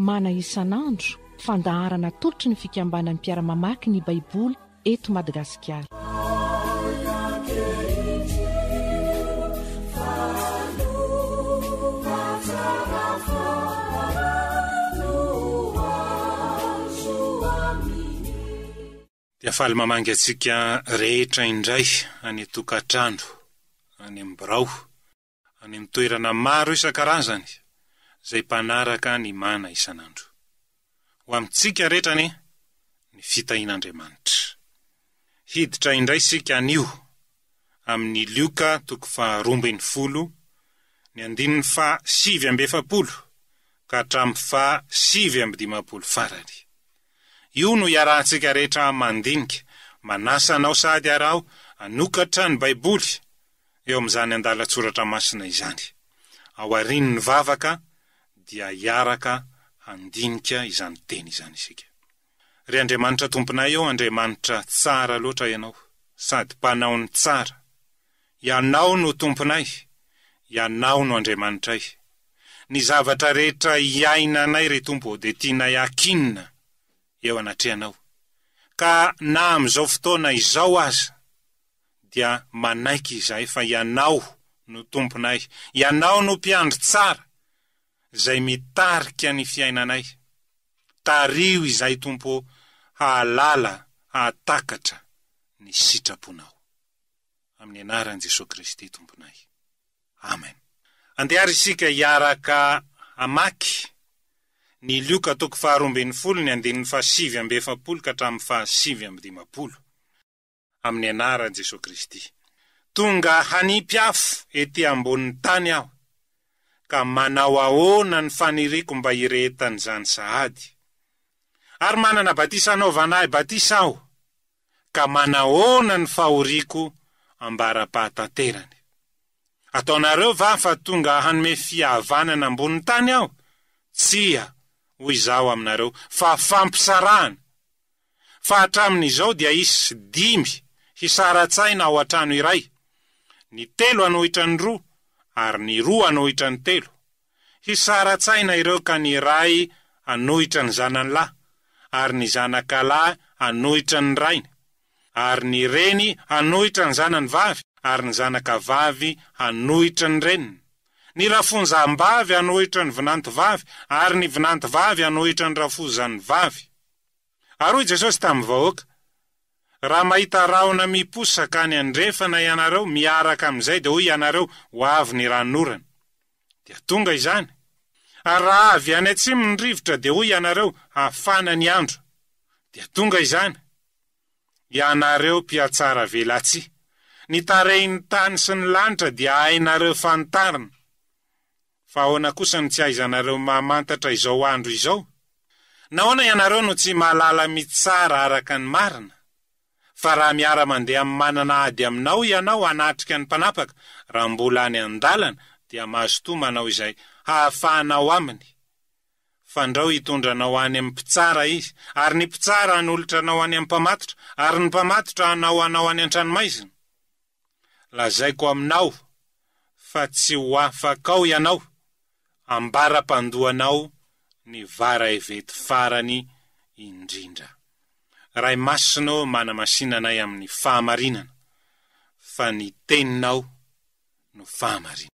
mana isan'andro fandaharana tolotry ny fikambanan'ny mpiara-mamaky ny baiboly eto Madagasikara. Dia faly mamangy antsika rehetra indray any tokatrano, any amin'ny birao, any amin'ny toerana maro isan-karazany izay mpanaraka ny mana isan'andro. Ho amintsika rehetra ny fitahin'Andriamanitra. Hiditra indray sika anio amin'ny Lioka 12:10, ny 7:70 ka hatramin'ny 7:50 farany. Io no iarahantsika rehetra mandinika, manasa anao sady arao anokatra ny baiboly eo amin'izany andalatsoratra masina izany. Ao aorian'ny vavaka dia iaraka handinika izany teny izany isika. Ry Andriamanitra tomponay eo, Andriamanitra tsara loatra ianao, sady mpanaony tsara. Ianao no tomponay, ianao no Andriamanitray. Ny zavatra rehetra iainanay ry Tompo dia tianay akinina eo anatrehanao. Ka na amin'izao fotoana izao aza dia manaiky izay fa ianao no tomponay, ianao no mpiandry tsara izay mitarika ny fiainanay. Tario izay Tompo hahalala, hahatakatra ny sitraponao. Amin'ny anaran'i Jesosy Kristy tomponay. Amen. Andehary isika iaraka amaky ny Lioka 12:20, ny 7:70 ka hatramin'ny 7:50. Amin'ny anaran'i Jesosy Kristy. Tonga hanimpiafo ety ambonin'ny tany aho, ka manao ahoana ny faniriako mba irehetan'izany sahady. Ary manana batisa anaovanahy batisa aho, ka manahoana ny fahoriako ambara-pahatanterany. Ataonareo va fa tonga hanome fihavanana ambonin'ny tany aho? Tsia, hoy izaho aminareo, fa fampisarahana. Fa hatramin'izao dia isy 5 hisaratsaina ao an-trano iray. Ny 3 anohitra ny 2, ary ny 2 anohitra ny 3. Hisaratsaina ireo ka ny ray anohitra ny zanany lahy, ary ny zanakalahy anohitra ny rainy, ary ny reny anohitra ny zanany vavy, ary ny zanakavavy anohitra ny reniny. Ny rafonjam-bavy anohitra ny vinantovavy, ary ny vinantovavy anohitra ny rafonjany vavy. Ary hoy Jesosy tamin'ny vahoaka, raha mahita rahona miposaka any andrefana ianareo miaraka amin'izay, dia hoy ianareo ho avy ny ranorana. Dia tonga izany. Ary raha avy any atsimo ny rivotra, dia hoy ianareo hafana ny andro. Dia tonga izany. Ianareo mpiatsara velatsy, ny tarehin'ny tany sy ny lanitra dia hainareo fantarina. Fa ahoana kosa no tsy aizanareo mamantatra izao andro izao? Nahoana ianareo no tsy mahalala mitsara araka ny marina? Fa raha miara-mandeha amin'ny manana ady aminao ianao hanatrika ny mpanapaka, raha mbola any an-dalana dia mahazo manao izay hahafahanao aminy. Fandrao hitondranao any amin'ny mpitsara izy, ary ny mpitsara hanolotranao any amin'ny mpamatotra, ary ny mpamatotra hanao any an-tranomaizina. Lazaiko aminao fa tsy ho afakao ianao, ambara-pandohanao ny vara evety farany indrindra. Ray masino manamasinanay amin'ny fahamarinana, fa ny teninao no fahamarinana.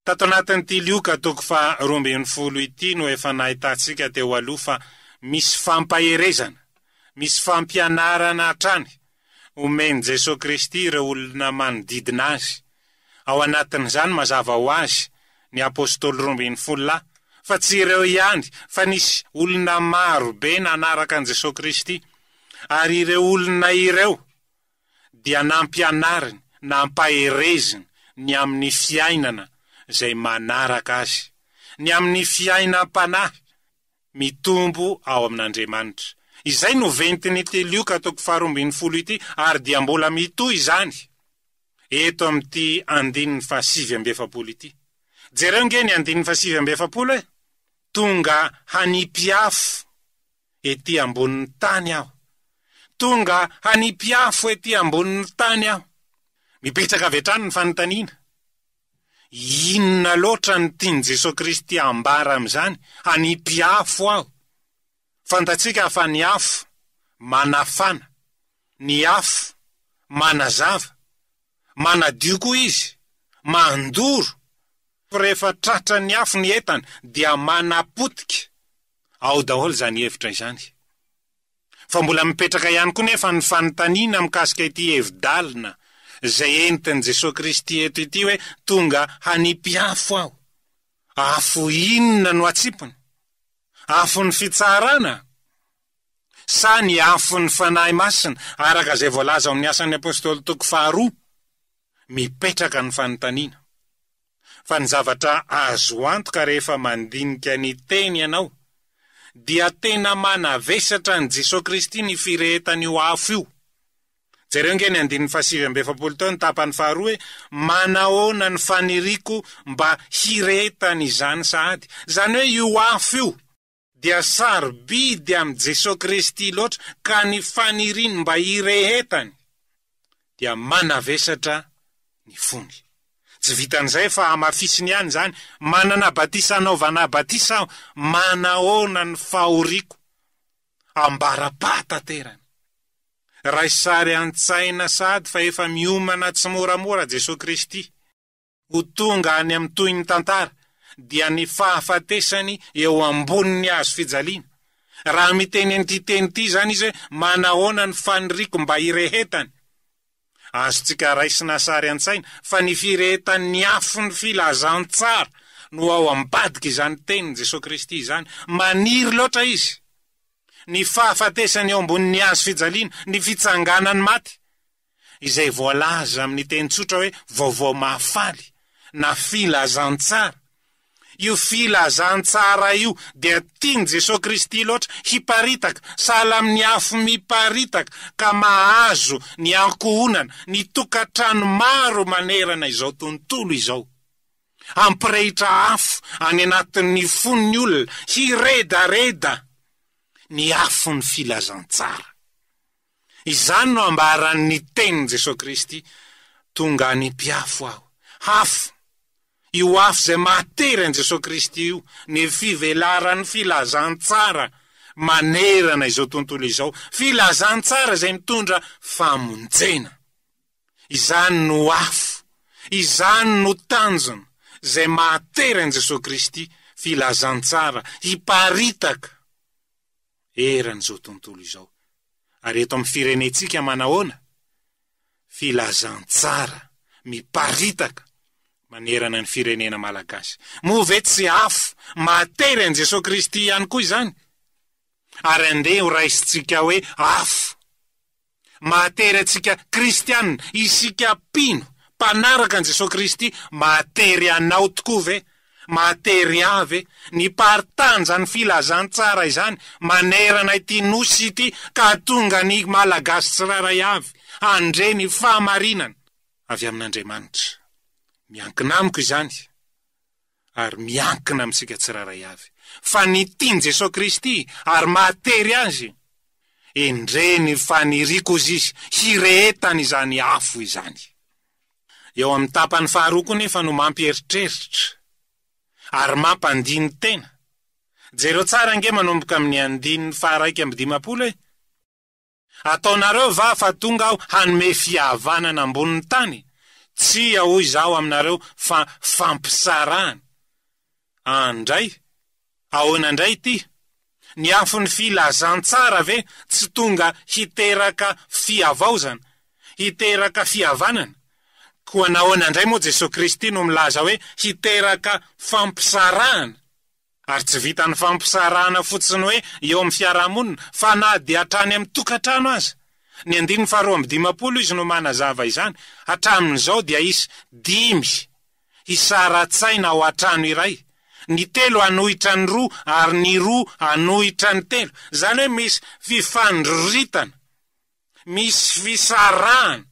Tato anatin'ity Lioka 12:20 ity no efa nahitantsika teo aloha fa misy fampaherezana, misy fampianarana hatrany omeny Jesosy Kristy ireo olona manodidina azy. Ao anatin'izany mazava ho azy ny apôstôly 12 fa tsy ireo ihany, fa nisy olona maro be nanaraka an Jesosy Kristy. Ary ireo olona ireo dia nampianariny, nampahereziny ny amin'ny fiainana izay manaraka azy, ny amin'ny fiainam-panahy mitombo ao amin'Andriamanitra. Izay no ventiny ity Lioka 2:10 ity, ary dia mbola mitohy izany eto amin'ity 7:7 ity. Jereo nge ny 7:7 tonga hanipiafo ety ambonin'ny tany aho, tonga hanipiafo ety ambonin'ny tany aho. Mipetraka avy hatrany ny fanontaniana, inona loatra ny tiany Jesosy Kristy ambara amin'izany? Hanipiafo aho. Fantatsika fa ny afo manafana, ny afo manazava, manadio koa izy, mandoro. Rehefa tratra ny afo ny entana dia manapotika ao daholo izany hevitra izany. Fa mbola mipetraka ihany koa nefa ny fanontaniana mikasika ity hevi-dalina izay entiny Jesosy Kristy eto ity hoe tonga hanipiafo aho. Afo inona no atsipony? Afo ny fitsarana sa ny afo ny fanahy masina? Araka izay voalaza amin'ny asan'ny apôstôly 2:2, mipetraka ny fanontaniana. Fa ny zavatra azo antoka rehefa mandinika ny teny ianao dia tena manavesatra ny Jesosy Kristy ny firehetany io afo io. Jereo nge ny 7:7 tao ny tapany faharoa hoe manahoana ny faniriko mba hirehetany izany sahady. Zany hoe io afo io dia sarobidy amin'ny Jesosy Kristy loatra, ka ny faniriny mba hirehetany dia manavesatra ny fony. Tsy vitan'izay fa amafisiny ihany zany, manana batisa anaovana batisa aho, manahoana ny fahoriako ambara-pahataterany. Raha sary an-tsaina sady fa efa miomana tsy moramora Jesosy Kristy ho tonga any amin'ny toy ny tantara, dia ny fahafatesany eo ambonin'ny hazo fijaliana. Raha miteny an'ity teny ity zany izy hoe manahoana ny faniriko mba hirehetany, azontsika raisina sary an-tsaina fa ny firehetan'ny afo ny filazantsara no ao ambadika izany teny Jesosy Kristy izany. Maniry loatra izy. Ny fahafatesany eo ambonin'ny hazo fijaliana, ny fitsanganany maty, izay voalaza amin'ny teny tsotra hoe vaovao mahafaly na filazantsara. Io filazantsara io dia tiany Jesosy Kristy loatra hiparitaka, sahala amin'ny afo miparitaka ka mahazo ny ankohonana, ny tokantrano maro manerana izao tontolo izao. Ampirehitra afo any anatin'ny fon'ny olona, hiredareda ny afo ny filazantsara. Izany no ambaran'ny teny Jesosy Kristy, tonga hanipiafo aho. Afo, io afo izay matery an Jesosy Kristy io, ny fivelaran'ny filazantsara manerana izao tontolo izao. Filazantsara izay mitondra famonjena. Izany no afo, izany no tanjona izay matery an Jesosy Kristy, filazantsara hiparitaka eran'izao tontolo izao. Ary eto amin'ny firenetsika manahoana? Filazantsara miparitaka manerana ny firenena malagasy. Move tsy afo matery an Jesosy Kristy ihany koa izany. Ary andeha ho raisitsika hoe afo matery antsika kristianina, isika pino mpanaraka an Jesosy Kristy, matery anao tokoa ve? Matery avy ny partanja ny filazantsara izany manerana ity nosy ity, ka tonga ny malagasy tsiraray avy andre ny fahamarinana avy amin'Andriamanitra. Miankina amiko izany, ary miankina amintsika tsiraray avy. Fa ny tiany Jesosy Kristy ary matery azy, endre ny faniriko izy, hirehetany izany afo izany. Eo amin'ny tapany faharoa koa nefa no mampieritreritra ary mampandiny tena. Jereo tsara nge manomboka amin'ny 1:15 ataonareo va fa tonga aho hanome fihavanana ambonin'ny tany? Tsy ahoy izao aminareo fa fampisarahana. Andray, ahoana indray ity? Ny afo ny filazantsara ve tsy tonga hiteraka fiavaozana, hiteraka fihavanana? Koa nahoana indray moa Jesosy Kristy no milaza hoe hiteraka fampisarahana? Ary tsy vita ny fampisarahana fotsiny hoe eo amin'ny fiarahamonina fa na dia hatrany amin'ny tokantrano aza. Ny 15 izy no manazava izany. Hatramin'izao dia isy 5 hisaratsaina ao an-trano iray. Ny 3 hanohitra ny 2 ary ny 2 hanohitra ny 3. Zany hoe misy fifandritana, misy fisarahana.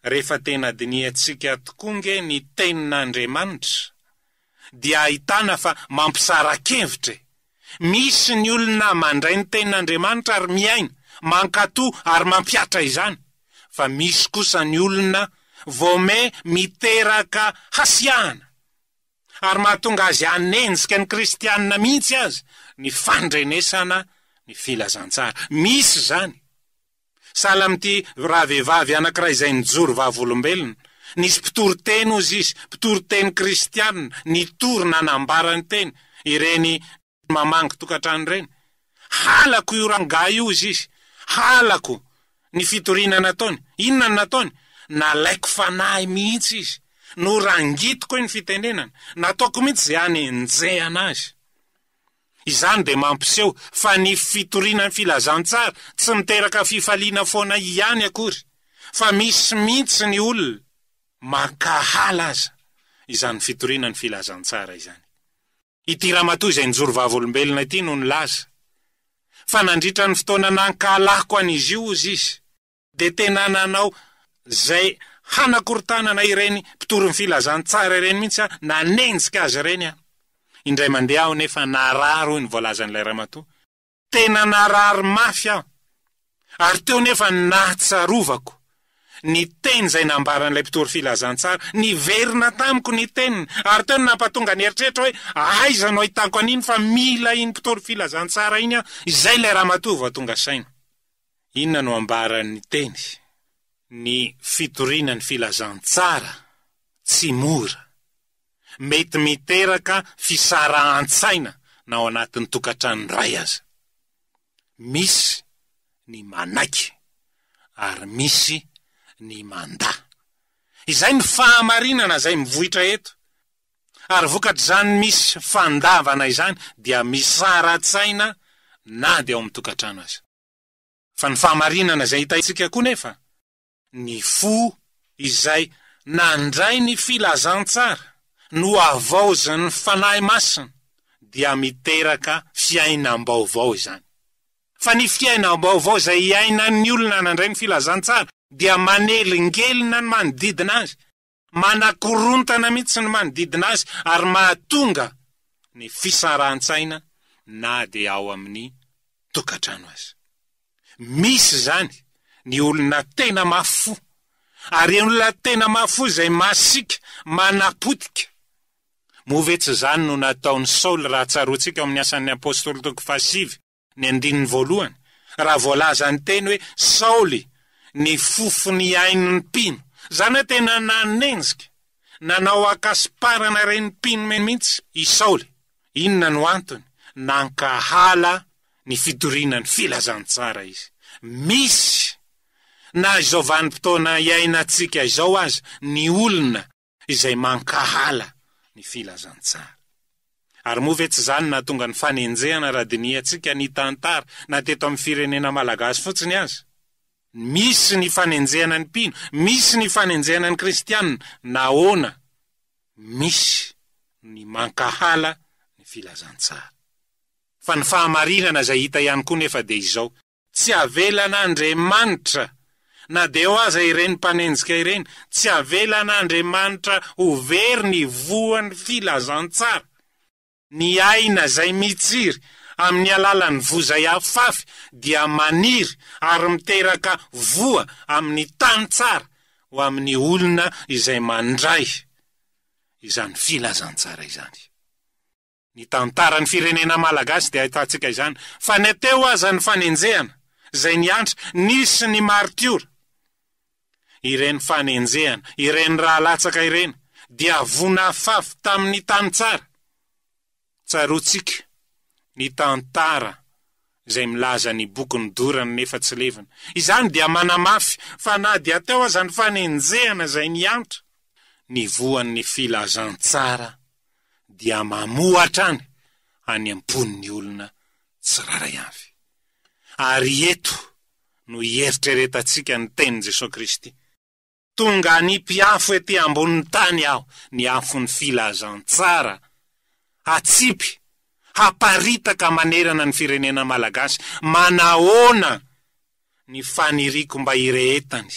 Rehefa tena diniantsika tokoa ny tenin'Andriamanitra dia ahitana fa mampisaran-kevitra. Misy ny olona mandray ny tenin'Andriamanitra ary miaina, mankatoa ary mampiatra izany. Fa misy kosa ny olona vome miteraka hasiahana ary mahatonga azy hanenjika ny kristianina mihitsy azy ny fandrenesana ny filazantsara. Misy zany. Sahala amin'ity rahavehivavy anankiray izay nijoro vavolombelona. Nisy mpitory-teny ozy izy, mpitory-teny kristianina, nitory nanambara ny teny. Ireny mamangy tokantrano ireny. Halako io rangahy io izy, halako ny fitoriana nataony. Inona ny nataony? Nalaiko fanahy mihitsy izy. No rangitiko ny fitenenana. Nataoko mihitsy izay hanenjehana azy. Izany dia mampiseho fa ny fitoriana ny filazantsara tsy miteraka fifaliana foana ihany akory, fa misy mihitsy ny olona mankahala aza. Izany fitoriana ny filazantsara izany. Ity ramatoa izay nijoro vavolombelona ity no nilaza fa nandritra ny fotoana nankahalako an'izy io izy, dia tena nanao zay hanakorontanana ireny mpitory ny filazantsara ireny mihitsy, nanenjika azy ireny aho. Indray mandeha aho nefa nararo ny voalazan'ilay ramatoa. Tena nararo mafy aho. Ary teo nefa natsarovako ny teny izay nambaran'ilay mpitory filazantsara, niverina tamiko ny teniny. Ary teo nampatonga ny eritreritra hoe aiza no ahitako an'iny fa mila iny mpitory filazantsara iny aho. Izay ilay ramatoa vao tonga saina. Inona no ambaran'ny teny? Ny fitoriana ny filazantsara tsy mora. Mety miteraka fisarahan-tsaina na ao anatin'ny tokantrano iray aza. Misy ny manaiky ary misy ny manda. Izay ny fahamarinana izay mivohitra eto. Ary vokatra zany misy fandavana izany dia misara-tsaina na dia ao amin'ny tokantrano aza. Fa ny fahamarinana izay hitaitsika koa nefa, ny fo izay nandray ny filazantsara no avaozan'ny fanahy masina dia miteraka fiainam-baovao izany. Fa ny fiainam-baovao izay iainan'ny olona nandray ny filazantsara dia manelingelina ny manodidina azy, manakorontana mihitsy ny manodidina azy, ary mahatonga ny fisarahan-tsaina na dia ao amin'ny tokantrano azy. Misy zany ny olona tena mafo, ary olona tena mafo izay masika, manapotika. Movetsy zany no nataon'ny Saoly raha tsaroantsika amin'ny asan'ny apôstôly toko 7 ny 1 raha voalaza ny teny hoe Saoly ny fofony ain'ny mpino. Zany hoe tena nanenjika, nanao akasiparana reny mpino mihitsy i Saoly. Inona no antony? Nankahala ny fitoriana ny filazantsara izy. Misy na izao vanim-potoana iainantsika izao aza ny olona izay mankahala ny filazantsara. Ary moa ve tsy zany na tonga ny fanenjehana raha diniantsika ny tantara na teto amin'ny firenena malagasy fotsiny aza. Misy ny fanenjehana ny mpino, misy ny fanenjehana ny kristianina, naona misy ny mankahala ny filazantsara. Fa ny fahamarinana izay hita ihany koa nefa dia izao, tsy avelan'Andriamanitra na dia eo aza ireny mpanenjika ireny, tsy avelan'Andriamanitra ho very ny voan'ny filazantsara. Ny aina izay mitsiry amin'ny alalan'ny voa izay afafy dia maniry ary miteraka voa amin'ny tany tsara ho amin'ny olona izay mandray izany filazantsara izany. Ny tantaran'ny firenena malagasy dia ahitantsika izany, fa ny teo aza ny fanenjehana izay niantra, nisy ny martiora. Ireny fanenjehana, ireny rahalatsaka ireny dia vonafafy tamin'ny tany tsara. Tsaroantsika ny tantara izay milaza ny bokin'ny dorany nefa tsy levina. Izany dia manamafy fa na dia teo aza ny fanenjehana izay niantra, ny voan'ny filazantsara dia mamoatra any any ampon'ny olona tsiraray avy. Ary eto no hieritreretantsika ny tenin Jesosy Kristy. Tonga ny mpiafo ety ambonin'ny tany aho, ny afon'ny filazantsara, atsipy, haparitaka manerana ny firenena malagasy, manahoana ny faniriko mba hirehetany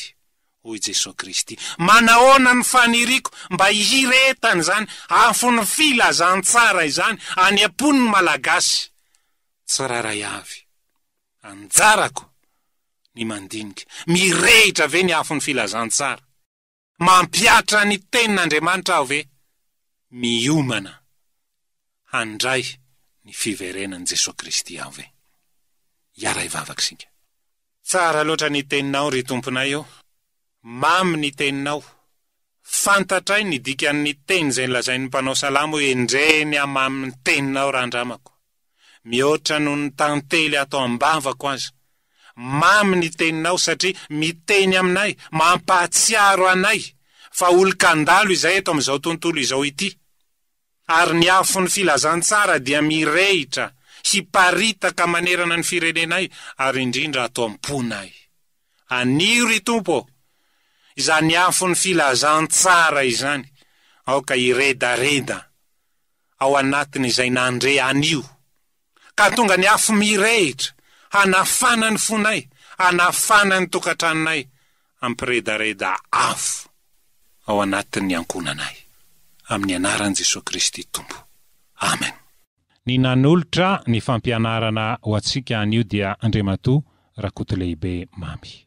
hoy Jesosy Kristy. Manahoana ny faniriko mba hirehetany zany afon'ny filazantsara izany any ampon'ny malagasy tsiraray avy. Anjarako ny mandinika, mirehitra ve ny afon'ny filazantsara, mampiatra ny tenin'Andriamanitra aho ve, miomana handray ny fiverenan'i Jesosy Kristy aho ve. Iara ivavaksika. Tsara loatra ny teninao ry tomponay io, mamy ny teninao, fantatray ny dikan'ny teny zay lazain'ny mpanao salamo hoe endreny amamy ny teninao randramako. Mihoatra noho ny tantely atao ambavako azy. Mamy ny teninao satria miteny aminay, mampahatsiaro anay fa olon-kandalo izay eto amin'izao tontolo izao ity. Ary ny afon'ny filazantsara dia mirehitra, hiparitaka manerana ny firenenay, ary indrindra atao amponay. Anio ry tompo, izany afon'ny filazantsara izany, aoka iredareda ao anatiny izay nandre anio. Ka tonga ny afo mirehitra, hanafana ny fonay, hanafana ny tokantranonay, ampiredareda afo ao anatin'ny ankonanay. Amin'ny anaran'i Jesosy Kristy Tompo. Amen. Ny nanolotra ny fampianarana ho antsika anio dia Andriamatoa Rakoto lehibe mamy.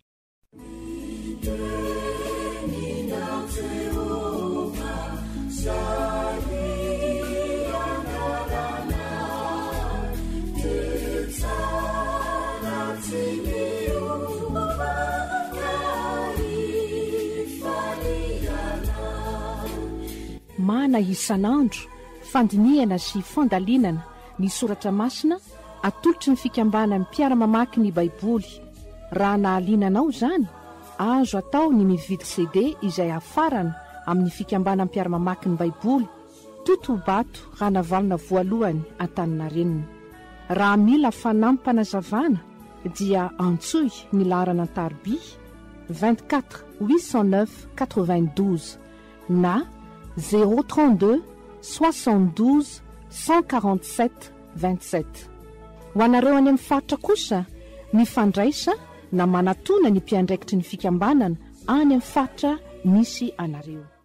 Mana isan'andro, fandinihana sy fandalinana ny soratra masina, atolotry ny fikambanan'ny mpiara-mamaky ny Baiboly. Raha nahalinanao zany, azo atao ny mividy CD izay hafarana amin'ny fikambanan'ny mpiara-mamaky ny Baiboly, Totobato, Ranavalona voalohany Antaninarenina. Raha mila fanampanazavana dia antsoy ny laharana tarby 24 809 92 na 032 72 147 27. Ho anareo any amin'ny faritra kosa, ny fandraisa na manatona ny mpiandraikitry ny fikambanana any amin'ny faritra misy anareo.